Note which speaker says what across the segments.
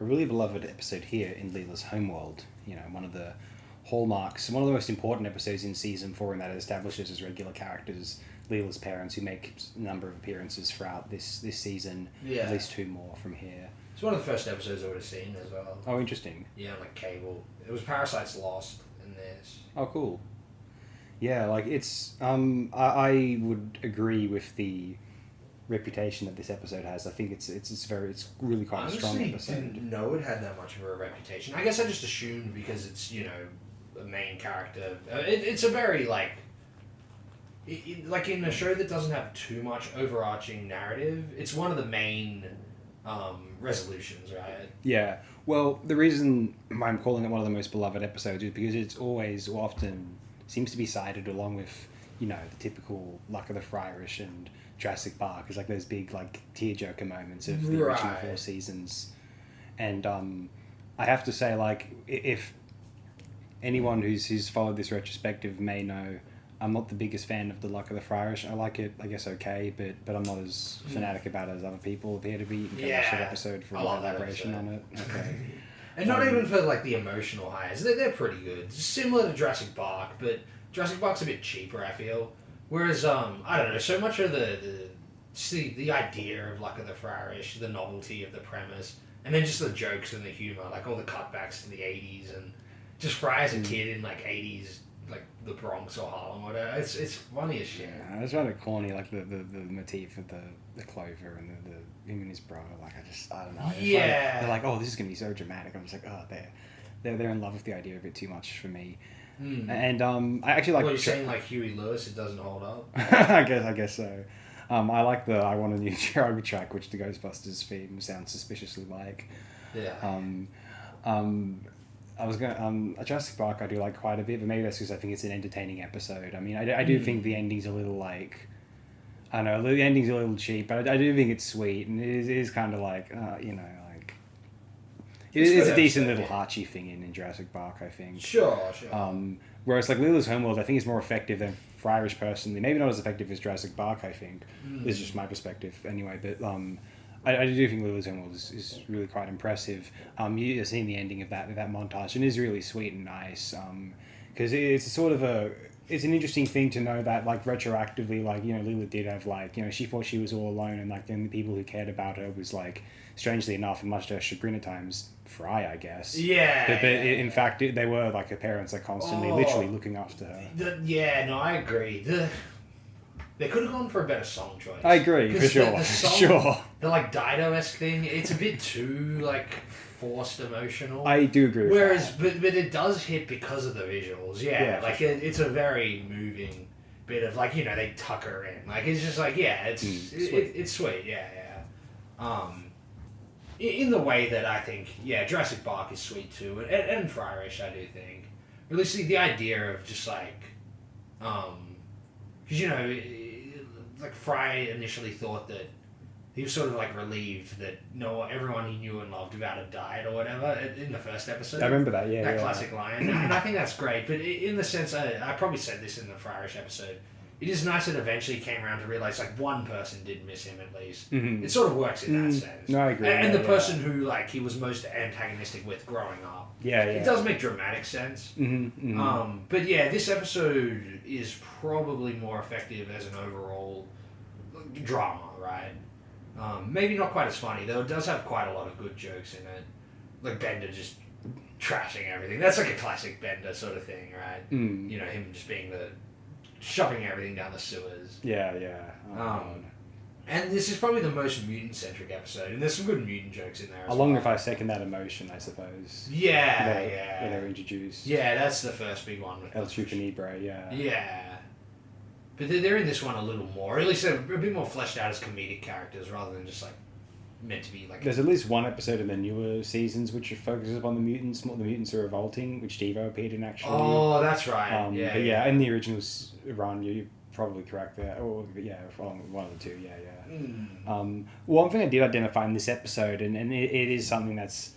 Speaker 1: a really beloved episode here in Leela's Homeworld. You know, one of the hallmarks, one of the most important episodes in season 4, and that it establishes as regular characters Leela's parents, who make a number of appearances throughout this season.
Speaker 2: Yeah.
Speaker 1: At least 2 more from here.
Speaker 2: It's one of the first episodes I would have seen as well.
Speaker 1: Oh, interesting.
Speaker 2: Yeah, on like cable. It was Parasite's Lost in this.
Speaker 1: Oh, cool. Yeah, like it's I would agree with the reputation that this episode has. I think it's really quite a strong episode.
Speaker 2: I didn't know it had that much of a reputation. I guess I just assumed because it's, you know, a main character. It's a very like in a show that doesn't have too much overarching narrative. It's one of the main resolutions, right?
Speaker 1: Yeah. Well, the reason I'm calling it one of the most beloved episodes is because it's always or often seems to be cited along with, you know, the typical Luck of the Friarish and Jurassic Park as like those big like tearjerker moments of the original 4 seasons. And I have to say, like, if anyone who's followed this retrospective may know, I'm not the biggest fan of the Luck of the Friarish. I like it, I guess, okay, but I'm not as fanatic about it as other people appear to be. You can watch that episode for a elaboration on it. Okay.
Speaker 2: And not even for like the emotional highs. They're pretty good. Similar to Jurassic Park, but Jurassic Park's a bit cheaper, I feel. Whereas I don't know, so much of the idea of Luck of the Friarish, the novelty of the premise, and then just the jokes and the humor, like all the cutbacks to the 80s and just Fry as a kid in like 80s, like the Bronx or Harlem or whatever. It's funny as shit.
Speaker 1: Yeah, it's rather corny, like the motif of the clover and the him and his brother. Like I don't know.
Speaker 2: Yeah.
Speaker 1: They're like, oh, this is gonna be so dramatic. I'm just like, oh, they're in love with the idea a bit too much for me. And I actually like.
Speaker 2: Well, you're saying like Huey Lewis, it doesn't hold up.
Speaker 1: I guess so. I like the I Want a New Cherry track, which the Ghostbusters theme sounds suspiciously like.
Speaker 2: Yeah.
Speaker 1: I was going Jurassic Park I do like quite a bit, but maybe that's because I think it's an entertaining episode. I mean, I do think the ending's a little like, I don't know, the ending's a little cheap, but I do think it's sweet, and it is kind of like, you know, like, it's a decent little Archie thing in Jurassic Park, I think.
Speaker 2: Sure.
Speaker 1: Whereas like Leela's Homeworld, I think is more effective than Friarish personally. Maybe not as effective as Jurassic Park, I think. This is just my perspective anyway, but I do think Leela's Homeworld is really quite impressive. You're seeing the ending of that montage, and it is really sweet and nice. Because it's sort of it's an interesting thing to know that, like, retroactively, like, you know, Leela did have, like, you know, she thought she was all alone, and like then the people who cared about her was, like, strangely enough, and much to her chagrin at times, Fry, I guess.
Speaker 2: Yeah.
Speaker 1: But in fact, they were like her parents, like, constantly, literally looking after her.
Speaker 2: I agree. They could have gone for a better song choice.
Speaker 1: I agree, for sure.
Speaker 2: The song,
Speaker 1: sure.
Speaker 2: The like Dido-esque thing, it's a bit too like forced emotional.
Speaker 1: I do agree with
Speaker 2: Whereas,
Speaker 1: that.
Speaker 2: but it does hit because of the visuals. Yeah, like sure. It's a very moving bit of like, you know, they tuck her in. Like it's just like, yeah, it's sweet. It's sweet. Yeah. In the way that I think, yeah, Jurassic Park is sweet too, and Friarish, I do think. Really see the idea of just like, because you know, like Fry initially thought that he was sort of like relieved that everyone he knew and loved about had died or whatever in the first episode.
Speaker 1: I remember that, yeah.
Speaker 2: That classic line, and I think that's great. But in the sense, I probably said this in the Friarish episode. It is nice that eventually he came around to realize like one person did miss him at least. Mm-hmm. It sort of works in that sense.
Speaker 1: No, I agree.
Speaker 2: And the person who like he was most antagonistic with growing up.
Speaker 1: Yeah.
Speaker 2: It does make dramatic sense.
Speaker 1: Mm-hmm.
Speaker 2: But yeah, this episode is probably more effective as an overall drama, right? Maybe not quite as funny, though it does have quite a lot of good jokes in it. Like Bender just trashing everything. That's like a classic Bender sort of thing, right? You know, him just being shoving everything down the sewers.
Speaker 1: Yeah.
Speaker 2: And this is probably the most mutant-centric episode, and there's some good mutant jokes in there as
Speaker 1: Along
Speaker 2: well.
Speaker 1: with I second that emotion, I suppose.
Speaker 2: Yeah.
Speaker 1: When they're introduced.
Speaker 2: Yeah, that's the first big one.
Speaker 1: El Chupanebre, yeah.
Speaker 2: Yeah. But they're in this one a little more. Or at least they're a bit more fleshed out as comedic characters rather than just like meant to be like...
Speaker 1: There's at least one episode in the newer seasons which focuses upon the mutants. The mutants are revolting, which Devo appeared in actually.
Speaker 2: Oh, that's right.
Speaker 1: But yeah, in the originals run, you're probably correct there. Oh, yeah, one of the two, yeah. One thing I did identify in this episode, and it is something that's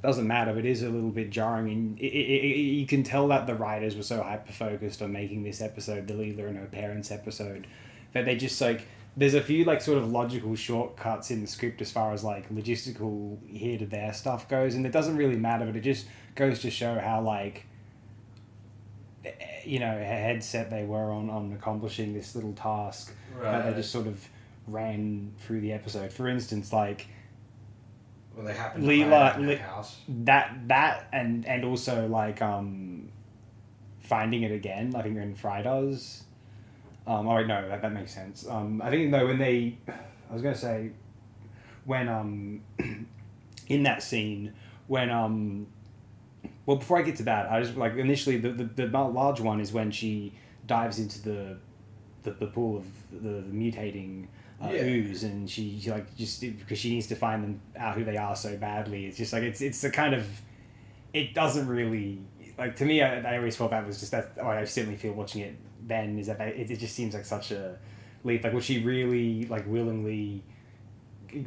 Speaker 1: doesn't matter, but it is a little bit jarring, and you can tell that the writers were so hyper-focused on making this episode, the Leela and her parents episode, that they just like there's a few like sort of logical shortcuts in the script as far as like logistical here to there stuff goes, and it doesn't really matter, but it just goes to show how like, you know, headset they were on accomplishing this little task that they just sort of ran through the episode. For instance, like,
Speaker 2: well, they happened to
Speaker 1: Leela,
Speaker 2: hide in the house.
Speaker 1: That and also like finding it again. I think when Fry does. Oh wait, no, that makes sense. I think no, when they, I was gonna say, when in that scene when well, before I get to that, I just like initially the large one is when she dives into the pool of the mutating ooze, and she like just because she needs to find them out who they are so badly. It's just like it's the kind of, it doesn't really like, to me. I always thought that was just that. Oh, I certainly feel watching it then is that it just seems like such a leap. Like, would she really like willingly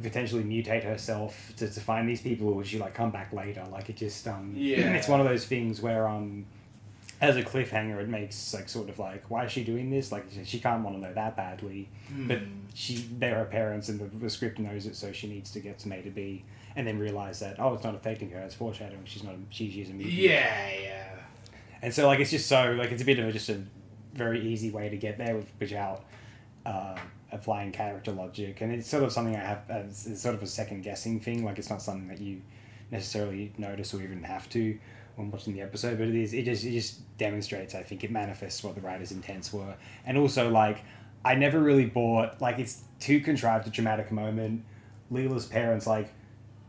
Speaker 1: potentially mutate herself to find these people, or would she like come back later? Like, it just it's one of those things where as a cliffhanger it makes like sort of like, why is she doing this? Like, she can't want to know that badly, but they're her parents and the script knows it, so she needs to get to A to B and then realize that, oh, it's not affecting her, it's foreshadowing, she's a mutant.
Speaker 2: Yeah.
Speaker 1: And so like it's just so like it's a bit of just a very easy way to get there without applying character logic, and it's sort of something I have as sort of a second guessing thing. Like, it's not something that you necessarily notice or even have to when watching the episode, but it just demonstrates, I think it manifests what the writer's intents were. And also, like, I never really bought, like, it's too contrived a dramatic moment. Leela's parents, like,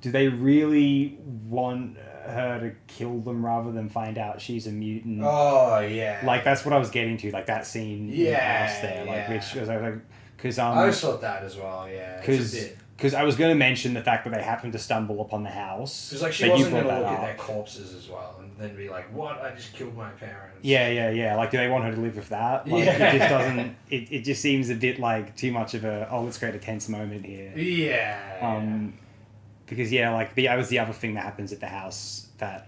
Speaker 1: do they really want her to kill them rather than find out she's a mutant?
Speaker 2: Oh, yeah.
Speaker 1: Like, that's what I was getting to, like, that scene in the house there, like, which was like, because
Speaker 2: I always thought that as well, yeah.
Speaker 1: Because I was going to mention the fact that they happened to stumble upon the house.
Speaker 2: Because, like, she wasn't going to look at their corpses as well and then be like, what? I just killed my parents.
Speaker 1: Yeah. Like, do they want her to live with that? Like, it just doesn't... It just seems a bit, like, too much of a, oh, let's create a tense moment here.
Speaker 2: Yeah.
Speaker 1: Because, yeah, like, that was the other thing that happens at the house that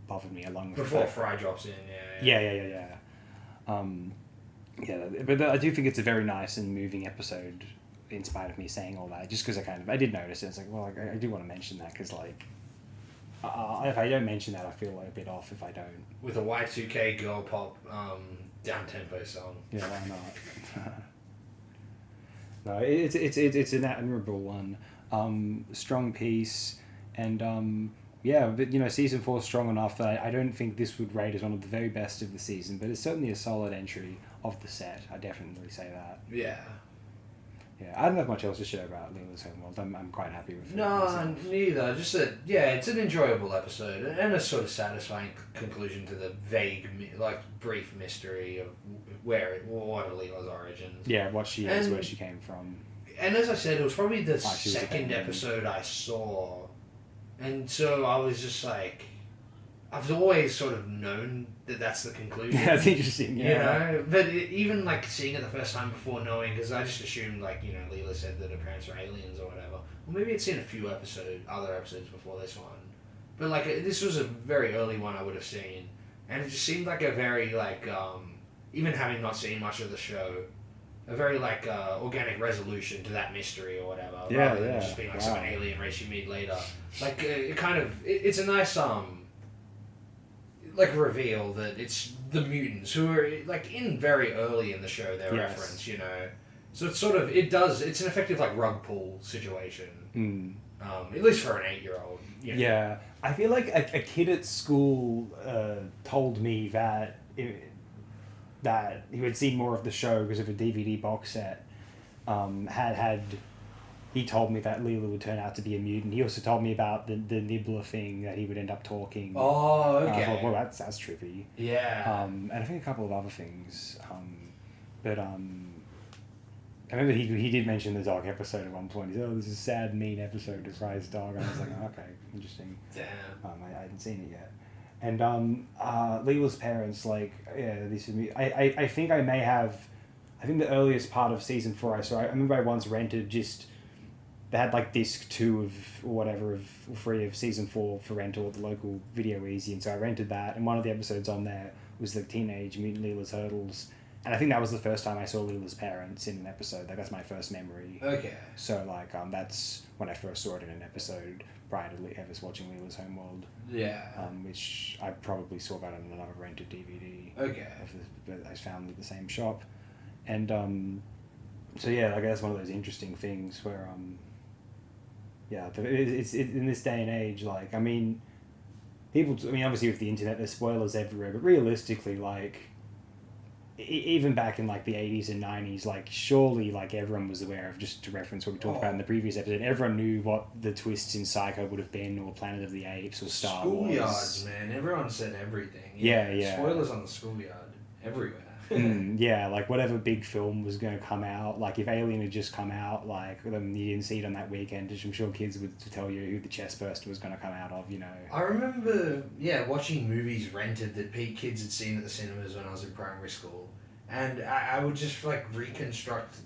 Speaker 1: bothered me, along with...
Speaker 2: Before Fry drops in,
Speaker 1: Yeah. Yeah, but I do think it's a very nice and moving episode, in spite of me saying all that, just because I did notice it. It's like, well, I do want to mention that, because, like, if I don't mention that, I feel like a bit off if I don't.
Speaker 2: With a Y2K girl pop down-tempo song.
Speaker 1: Yeah, why not? No, it's an admirable one. Strong piece, and yeah, but, you know, season 4 is strong enough that I don't think this would rate as one of the very best of the season, but it's certainly a solid entry of the set. I definitely say that.
Speaker 2: Yeah.
Speaker 1: Yeah, I don't have much else to share about Leela's Homeworld. I'm quite happy with it.
Speaker 2: No, neither. Just that, yeah, it's an enjoyable episode and a sort of satisfying conclusion to the vague, like, brief mystery of what are Leela's origins.
Speaker 1: Yeah, what she is, where she came from.
Speaker 2: And as I said, it was probably the second episode I saw. And so I was just like, I've always sort of known that that's the conclusion.
Speaker 1: Yeah, that's interesting, yeah.
Speaker 2: You know? But even, like, seeing it the first time before knowing, because I just assumed, like, you know, Leela said that her parents were aliens or whatever. Well, maybe I'd seen a few other episodes before this one. But, like, this was a very early one I would have seen. And it just seemed like a very, like, even having not seen much of the show, a very, like, organic resolution to that mystery or whatever.
Speaker 1: Yeah,
Speaker 2: rather than just being, like, some alien race you meet later. Like, it kind of... It's a nice, like, reveal that it's the mutants who are, like, in very early in the show, their reference, you know. So it's sort of... It's an effective, like, rug pull situation. At least for an 8-year-old. You know?
Speaker 1: Yeah. I feel like a kid at school told me that... that he had seen more of the show because of a DVD box set. He told me that Leela would turn out to be a mutant. He also told me about the Nibbler thing, that he would end up talking.
Speaker 2: Oh, okay.
Speaker 1: I thought, well, that's trippy.
Speaker 2: Yeah.
Speaker 1: And I think a couple of other things. But I remember he did mention the dog episode at one point. He said, oh, this is a sad, mean episode of Rise Dog. And I was like, oh, okay, interesting.
Speaker 2: Damn.
Speaker 1: I hadn't seen it yet. And Leela's parents, like, yeah, this is me. I think I may have... I think the earliest part of season 4 I saw, I remember I once rented just... They had, like, disc 2 of, or whatever, of 3 of season 4 for rental at the local Video Easy, and so I rented that, and one of the episodes on there was the Teenage Mutant Leela's Hurdles, And I think that was the first time I saw Leela's parents in an episode. Like, that's my first memory.
Speaker 2: Okay.
Speaker 1: So, like, that's when I first saw it in an episode prior to ever watching Leela's Homeworld.
Speaker 2: Yeah.
Speaker 1: Which I probably saw that on another rented DVD.
Speaker 2: Okay.
Speaker 1: But I found at the same shop. And, so yeah, like, that's one of those interesting things where, yeah, it's in this day and age, like, I mean, obviously with the internet, there's spoilers everywhere, but realistically, like, even back in like the 80s and 90s, like surely like everyone was aware of, just to reference what we talked about in the previous episode, everyone knew what the twists in Psycho would have been, or Planet of the Apes, or Star Wars.
Speaker 2: Schoolyards, man. Everyone said everything.
Speaker 1: Yeah.
Speaker 2: Spoilers on the schoolyard everywhere.
Speaker 1: Yeah, like whatever big film was going to come out, like if Alien had just come out, like then you didn't see it on that weekend, I'm sure kids would tell you who the chest burster was going to come out of, you know.
Speaker 2: I remember, watching movies rented that kids had seen at the cinemas when I was in primary school, and I would just like reconstruct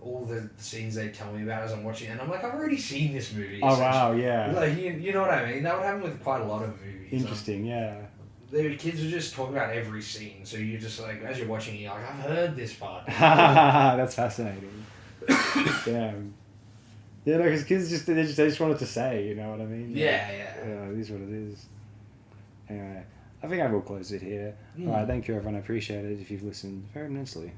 Speaker 2: all the scenes they'd tell me about as I'm watching, and I'm like, I've already seen this movie.
Speaker 1: Oh wow, yeah.
Speaker 2: Like you know what I mean? That would happen with quite a lot of movies.
Speaker 1: Interesting, yeah.
Speaker 2: The kids would just talk about every scene, so you just like, as you're watching, you're like, I've heard this part.
Speaker 1: That's fascinating. Damn. Yeah, no, because kids they just wanted to say, you know what I mean?
Speaker 2: Yeah.
Speaker 1: It is what it is. Anyway, I think I will close it here. Alright, thank you everyone, I appreciate it if you've listened very immensely.